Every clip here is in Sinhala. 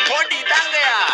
පොඩි දඟයා.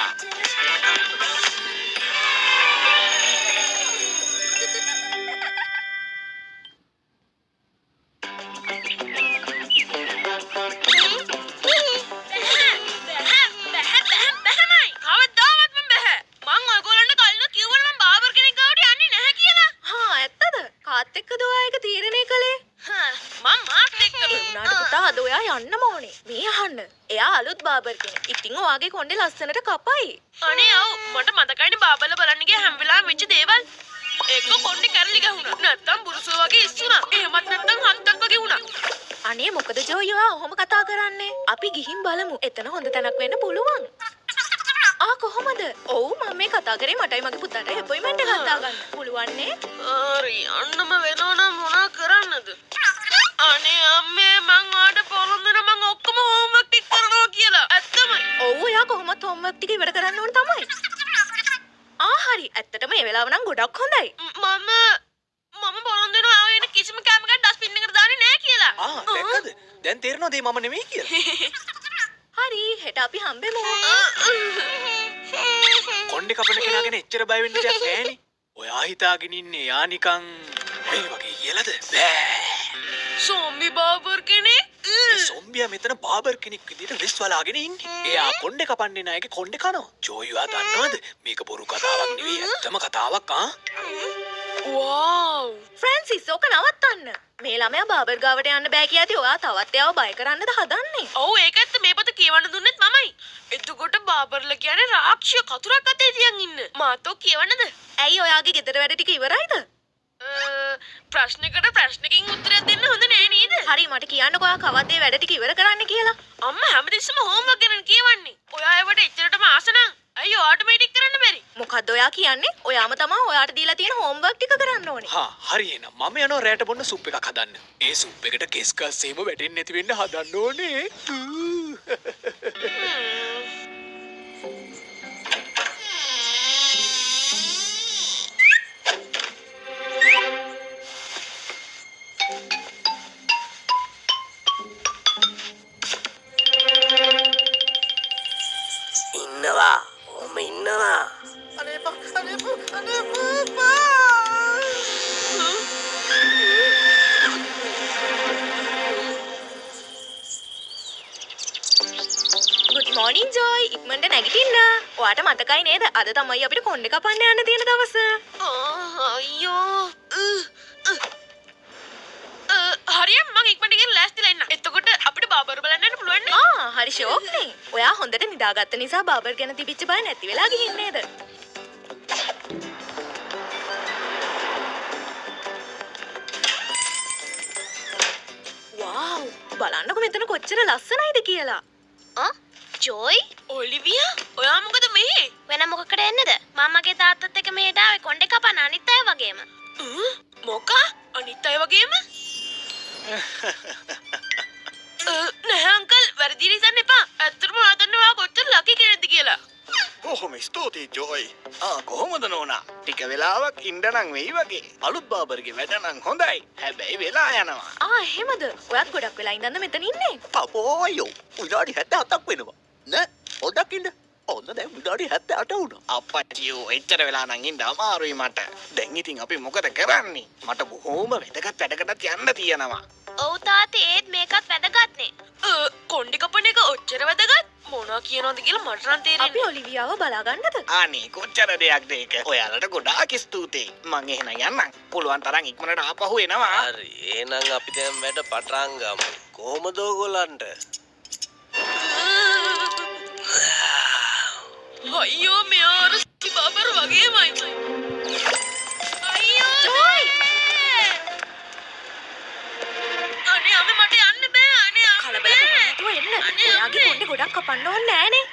බාබර් කෙනෙක්. ඉතින් ඔයාගේ කොණ්ඩේ ලස්සනට කපයි. අනේ ඔව් මට මතකයිනේ බාබල බලන්න ගිය හැම වෙලාවෙම වෙච්ච දේවල්. එක්ක කොණ්ඩේ කැරලි ගහුණා. නැත්තම් බුරුසෝ වගේ ඉස්සුණා. එහෙමත් නැත්තම් හන්දක් වගේ වුණා. අනේ මොකද ජෝයි ඔයා ඔහොම කතා කරන්නේ? අපි ගිහින් බලමු. එතන හොඳ තැනක් වෙන්න පුළුවන්. කොහොමද? ඔව් මම මේ කතා කරේ මටයි මගේ පුතාටයි අපොයින්ට්මන්ට් එකක් දාගන්න. පුළුවන් නේ? හරි අන්නම වෙනවනම් මොනා කරන්නද? අනේ අම්මේ මං ආඩ පොළොන්දර මං ඔක්කොම හෝම්වර්ක් ටික කරනවා කියලා. ඇත්තමයි. ඔව් ඔයා කොහොමද හෝම්වර්ක් ටික ඉවර කරන්න ඕන තමයි. හරි. ඇත්තටම මේ වෙලාව නම් ගොඩක් හොඳයි. මම පොළොන්දර ආව එන කිසිම කැම එකක් ඩස්බින් එකට දාන්නේ නැහැ කියලා. දැක්කද? දැන් තේරෙනවද මම නෙමෙයි කියලා? හරි හෙට අපි හම්බෙමු. කොණ්ඩේ කපන කෙනා ගැන එච්චර බය වෙන්න දෙයක් නෑනේ. ඔයා හිතාගෙන ඉන්නේ යා නිකන් මේ වගේ කියලාද? බෑ. සොම්බි බාබර් කෙනෙක්. සොම්බියා මෙතන බාබර් කෙනෙක් විදිහට වෙස් වලාගෙන ඉන්නේ. එයා කොණ්ඩේ කපන්නේ නැහැ කොණ්ඩේ කනවා. ජෝයිවා දන්නවද? මේක බොරු කතාවක් නෙවෙයි ඇත්තම කතාවක් වව්. ෆ්‍රැන්සිස් ඔක නවත්තන්න. මේ ළමයා බාබර් ගාවට යන්න බෑ කියති ඔයා තවත් එයාව බය කරන්නද හදන්නේ? ඔව් ඒක ඇත්ත මේ පොත කියවන්න දුන්නෙත් මමයි. එතකොට බාබර්ලා කියන්නේ රාක්ෂය කතුරක් අතේ තියන් ඉන්න. මාතෝ කියවන්නද? ඇයි ඔයාගේ ගෙදර වැඩ ටික ඉවරයිද? ප්‍රශ්නකට ප්‍රශ්නකින් උත්තරයක් දෙන්න හොඳ නෑ නේද? හරි මට කියන්නකෝ ඔයා කවද්ද මේ වැඩ ටික ඉවර කරන්න කියලා. අම්මා හැමතිස්සෙම හෝම්වර්ක් ගැන කියවන්නේ. ඔයා ඒවට එච්චරටම ආස නම් අයියෝ ඔටෝමැටික් කරන්න බැරි. මොකද්ද ඔයා කියන්නේ? ඔයාම තමයි ඔයාට දීලා තියෙන හෝම්වර්ක් ටික කරන්න ඕනේ. හරි එහෙනම් මම යනවා රැට බොන්න සුප් එකක් හදන්න. ඒ සුප් එකට කෙස් ගස්සේම වැටෙන්නේ නැති වෙන්න හදන්න ඕනේ. ඉන්නවා. අනේ Good morning Joy. ඉක්මනට නැගිටින්න. ඔයාට මතකයි නේද? අද තමයි අපිට කොණ්ඩේ කපන්න යන්න තියෙන දවස. අයියෝ. හරියම් මං ඉක්මනට ගිහින් ලෑස්තිලා ඉන්න. එතකොට අපිට බාබර් බලන්න යන්න පුළුවන් නේ? හරි ෂෝක් නේ. ඔයා හොඳට නිදාගත්ත නිසා බාබර් ගැන තිබිච්ච බය නැති වෙලා ගිහින් නේද? වව් බලන්නකො මෙතන කොච්චර ලස්සනයිද කියලා. ජෝයි ඔලිවියා ඔයා මොකද මෙහි? වෙන මොකකට එන්නද? මමගේ තාත්තත් එක්ක මෙහෙට ආවේ කොණ්ඩේ කපන්න අනිත් අය වගේම. මොකා? අනිත් අය වගේම? නෑ අංකල් වැරදි හිතන්න එපා. ඇත්තටම ඔයා දන්නවා ඔයා කොච්චර ලකි කෙනෙක්ද කියලා. කොහොම ස්තුතියි ජෝයි. කොහොමද නෝනා? ටික වෙලාවක් ඉන්න නම් වෙයි වගේ. අලුත් බාබර්ගේ වැඩ නම් හොඳයි. හැබැයි වෙලා යනවා. එහෙමද? ඔයාත් ගොඩක් වෙලා ඉඳන්ද මෙතන ඉන්නේ? අපෝයෝ විනාඩි 77ක් වෙනවා. නෑ පොඩ්ඩක් ඉන්න. ඔන්න දැන් විනාඩි 78 වුණා. අප්පච්චියෝ එච්චර වෙලා නම් ඉන්න අමාරුයි මට. දැන් ඉතින් අපි මොකද කරන්නේ? මට බොහොම වැදගත් වැඩකටත් යන්න තියෙනවා. ඔව් තාත්තේ ඒත් මේකත් වැදගත්නේ. කොණ්ඩේ කපන එක ඔච්චර වැදගත්? මොනවා කියනවද කියලා මට නම් තේරෙන්නේ. අපි ඔලිවියාව බලාගන්නද? අනේ කොච්චර දෙයක්ද ඒක. ඔයාලට ගොඩාක් ස්තුතියි. මං එහෙනම් යන්නම්. පුළුවන් තරම් ඉක්මනට ආපහු එනවා. හරි එහෙනම් අපි දැන් වැඩ පටන් ගමු. කොහොමද ඕගොල්ලන්ට? අයියෝ මෙයා අර බාබර් වගේමයි. අයියෝ ජෝයි! අනේ අම්මේ මට යන්න බෑ. අනේ කලබල කරන්න නැතුව එන්න. ඔයාගේ කොණ්ඩේ ගොඩක් කපන්න ඕනේ නෑනේ.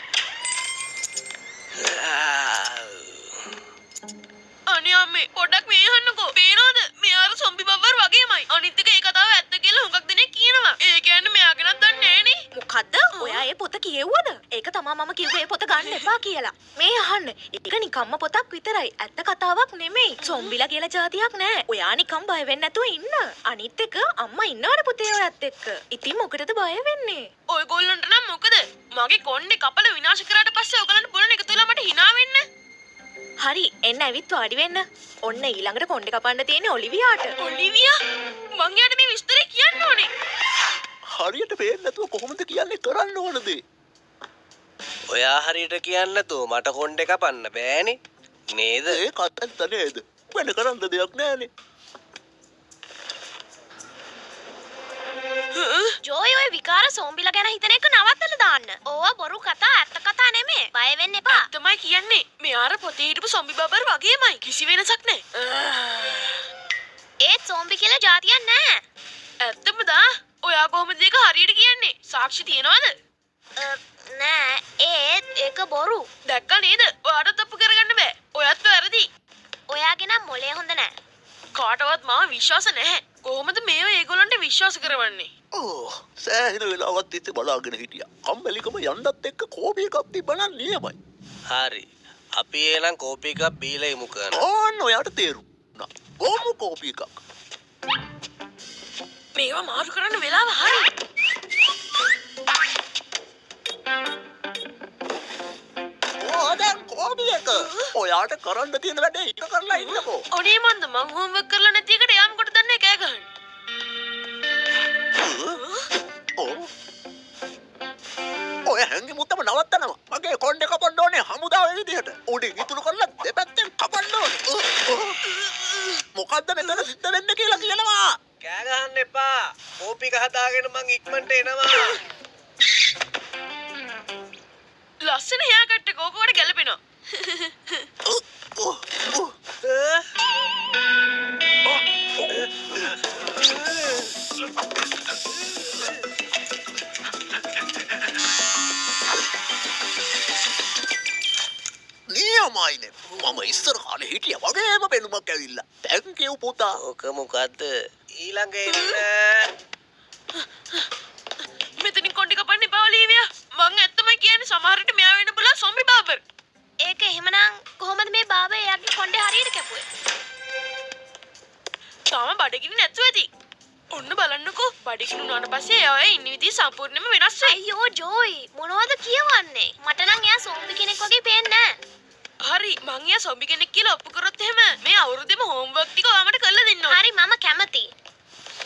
අනේ අම්මේ පොඩක් මේ අහන්නකෝ. පේනවද? මෙයා අර සොම්බි බබර් වගේමයි. අනිත් එක ඒ කතාව ඇත්ත කියලා හුඟක් දෙනෙක් කියනවා. තියෙනවා. ඒ කියන්නේ මෙයා ගැනත් දන්නේ නෑනේ. මොකද්ද? ඔයා ඒ පොත කියෙව්වද? ඒක තමා මම කිව්වේ ඒ පොත ගන්න එපා කියලා. මේ අහන්න. ඒක නිකම්ම පොතක් විතරයි. ඇත්ත කතාවක් නෙමෙයි. සොම්බිලා කියලා જાතියක් නෑ. ඔයා නිකම් බය වෙන්නේ නැතුව ඉන්න. අනිත් එක අම්මා ඉන්නවනේ පුතේ ඔයත් එක්ක. ඉතින් මොකටද බය වෙන්නේ? ඔයගොල්ලන්ට නම් මොකද? මගේ කොණ්ඩේ කපල විනාශ කරාට පස්සේ ඔයගලන්ට පුළුවන් එකතු වෙලා මට hina වෙන්න. හරි එන්න ඇවිත් වාඩි වෙන්න. ඔන්න ඊළඟට කොණ්ඩේ කපන්න තියෙන්නේ ඔලිවියාට. ඔලිවියා මං යාට මේ විස්තරේ කියන්න ඕනේ. හරියට පේන්නේ නැතුව කොහොමද කියන්නේ කරන්න ඕනද? ඔයා හරියට කියන්න නැතුව මට කොණ්ඩේ කපන්න බෑනේ නේද? ඒ කතන්ත නේද? වෙන කරන්න දෙයක් නෑනේ. ජෝයි ඔය විකාර සෝම්බිලා ගැන හිතන එක නවත්තලා දාන්න. ඕවා බොරු කතා ඇත්ත කතා නෙමෙයි. බය වෙන්න එපා. තමයි කියන්නේ. මෙයාර පොතේ හිටපු සොම්බි බබර් වගේමයි. කිසි වෙනසක් නෑ. ඒත් සෝම්බි කියලා જાතියක් නැහැ. ඇත්තමද? ඔයා කොහොමද ඒක හරියට කියන්නේ? සාක්ෂි තියනවද? නෑ ඒත් ඒක බොරු. දැක්කා නේද? ඔයාට තප්පු කරගන්න බෑ. ඔයත් වැරදි. ඔයාගේ නම් මොලේ හොඳ නෑ. කාටවත් මාව විශ්වාස නැහැ. කොහොමද මේව ඒගොල්ලන්ට විශ්වාස කරවන්නේ? ඕ සෑහෙන වෙලාවක් තිස්සේ බලාගෙන හිටියා. කම්මැලිකම යන්නත් එක්ක කෝපි එකක් තිබ්බනම් නියමයි. හරි. අපි එහෙනම් කෝපි එකක් බීලා ඉමු කරනවා. ඕන්න ඔයාට තේරුණා. කොහොම කෝපි එකක්? මේවා මාරු කරන්න වෙලාව හරි. ඕ දැන් කෝපි එක. ඔයාට කරන්න තියෙන වැඩේ ඉන්න කරලා ඉන්නකෝ. ඔනේ මන්ද මං හෝම්වර්ක් කරලා නැති එකට යාම කොට දන්නේ කෑ ගහන්න. ඔය හැංගි මුත්තම නවත්තනවා. මගේ කොණ්ඩේ කපන්න ඕනේ හමුදාවේ විදිහට. උඩින් ඉතුරු කරලා දෙපැත්තෙන් කපන්න ඕනේ. මොකද්ද මෙතන සිද්ධ වෙන්නේ කියලා කියනවා. කෑ ගහන්න එපා. කෝපි එක හදාගෙන මං ඉක්මනට එනවා. ලස්සන හයා කට්ට කෝකවට ගැලපෙනවා. නියමයිනේ. මම ඉස්සර කාලේ හිටියා වගේම පෙනුමක් ඇවිල්ලා. තැන්ක් යූ පුතා. ඕක මොකද්ද? ඊළඟ එන්න. මෙතනින් කොණ්ඩේ කපන්න එපා ඔලීවියා. මං ඇත්තමයි කියන්නේ සමහර විට මෙයා වෙන්න පුළුවන් සොම්බි බාබර්. ඒක එහෙමනම් කොහොමද මේ බාබා එයාගේ කොණ්ඩේ හරියට කැපුවේ? තාම බඩගිනි නැතුව ඇති. ඔන්න බලන්නකෝ බඩගිනි උනාට පස්සේ එයා ඉන්න විදිහ සම්පූර්ණයෙන්ම වෙනස් වෙයි. අයියෝ ජෝයි මොනවද කියවන්නේ? මට නම් එයා සෝම්බි කෙනෙක් වගේ පේන්නේ නැහැ. හරි මං එයා සොම්බි කෙනෙක් කියලා ඔප්පු කරොත් එහෙම මේ අවුරුද්දේම හෝම්වර්ක් ටික ඔයාමට කරලා දෙන්න ඕනේ. හරි මම කැමතියි.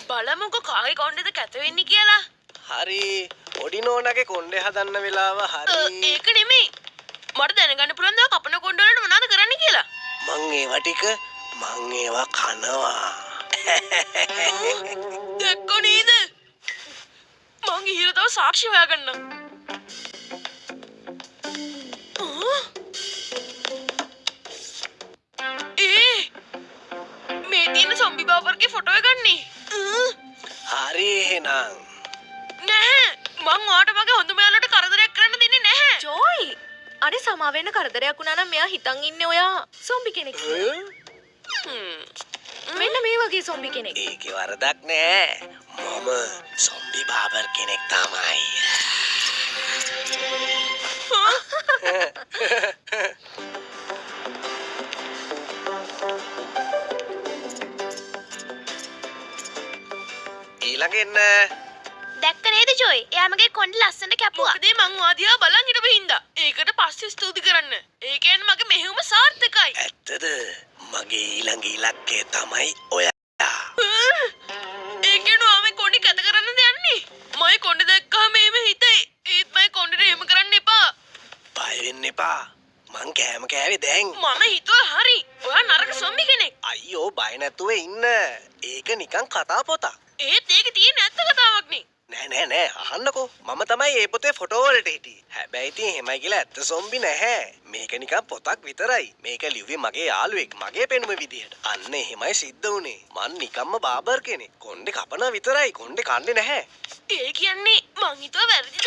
බලමුකෝ කාගේ කොණ්ඩේද කැත වෙන්නේ කියලා. හරි. පොඩි නෝනාගේ කොණ්ඩේ හදන්න වෙලාව හරි. ඒක නෙමෙයි. මට දැනගන්න පුළුවන් දා කපන කොණ්ඩේ වලට මොනවද කරන්න කියලා. මං ඒවා ටික කනවා. දැක්කෝ නේද? මං ඉහිර තව සාක්ෂි හොයාගන්නම්. මේ තියෙන සොම්බි බාබර්ගේ ෆොටෝ එක ගන්නේ. හරි එහෙනම්. නැහැ. මං ඔයාට මගේ හොඳම යාළුවට කරදරයක් කරන්න දෙන්නේ නැහැ. ජෝයි අනේ සමා වෙන්න කරදරයක් වුණා නම් මෙයා හිතන් ඉන්නේ ඔයා සොම්බි කෙනෙක් කියලා. මෙන්න මේ වගේ සොම්බි කෙනෙක්. ඒකේ වරදක් නෑ. මම සොම්බි බාබර් කෙනෙක් තමයි. ඊළඟ එන්න. දැක්ක නේද ජෝයි? එයා මගේ කොණ්ඩේ ලස්සනට කැපුවා. මොකද මං වාදියා බලන් හිටපු හින්දා. ඒකට පස්සේ ස්තුති කරන්න. ඒ කියන්නේ මගේ මෙහෙයුම සාර්ථකයි. ඇත්තද? මගේ ඊළඟ ඉලක්කය තමයි ඔයා. ඒ කියනවා මේ කොණ්ඩේ කැත කරන්නද යන්නේ? මගේ කොණ්ඩේ දැක්කම එහෙම හිතේ. ඒත් මගේ කොණ්ඩේට එහෙම කරන්න එපා. බය වෙන්න එපා. මං කෑම කෑවේ දැන්. මම හිතුවා හරි. ඔයා නරක සොම්බි කෙනෙක්. අයියෝ බය නැතුව ඉන්න. ඒක නිකන් කතා පොතක්. ඒත් ඒක තියෙන ඇත්ත කතාවක් නේ. නෑ අහන්නකෝ. මම තමයි ඒ පොතේ ෆොටෝ වලට හිටියේ. හැබැයි ඉතින් එහෙමයි කියලා ඇත්ත සොම්බි නැහැ. මේක නිකන් පොතක් විතරයි. මේක ලිව්වේ මගේ යාළුවෙක් මගේ පෙනුම විදියට. අන්න එහෙමයි සිද්ධ වුනේ. මං නිකම්ම බාබර් කෙනෙක්. කොණ්ඩේ කපනවා විතරයි. කොණ්ඩේ කන්නේ නැහැ. ඒ කියන්නේ මං හිතුවා වැරදිද?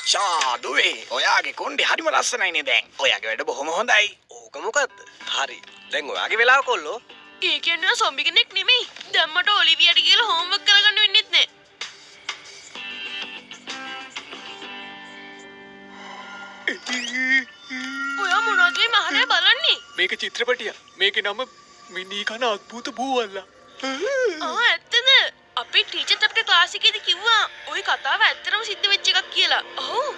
ෂාඩුවේ ඔයාගේ කොණ්ඩේ හරිම ලස්සනයිනේ දැන්. ඔයාගේ වැඩ බොහොම හොඳයි. ඕක මොකද්ද? හරි. දැන් ඔයාගේ වෙලාව කොල්ලෝ. ඒ කියන්නේ සොම්බි කෙනෙක් නෙමෙයි. දැන් මට ඔලිවියාට කියලා හෝම්වර්ක් කරගන්න වෙන්නෙත් නෑ. ඔයා මොනවද මේ මහරය බලන්නේ? මේක චිත්‍රපටිය. මේකේ නම මිනී කන අద్භූත බූවල්ලා. ඇත්තද? අපේ ටීචර් අපිට ක්ලාස් එකේදී කිව්වා ওই කතාව ඇත්තටම සිද්ධ වෙච්ච එකක් කියලා. ඔව්.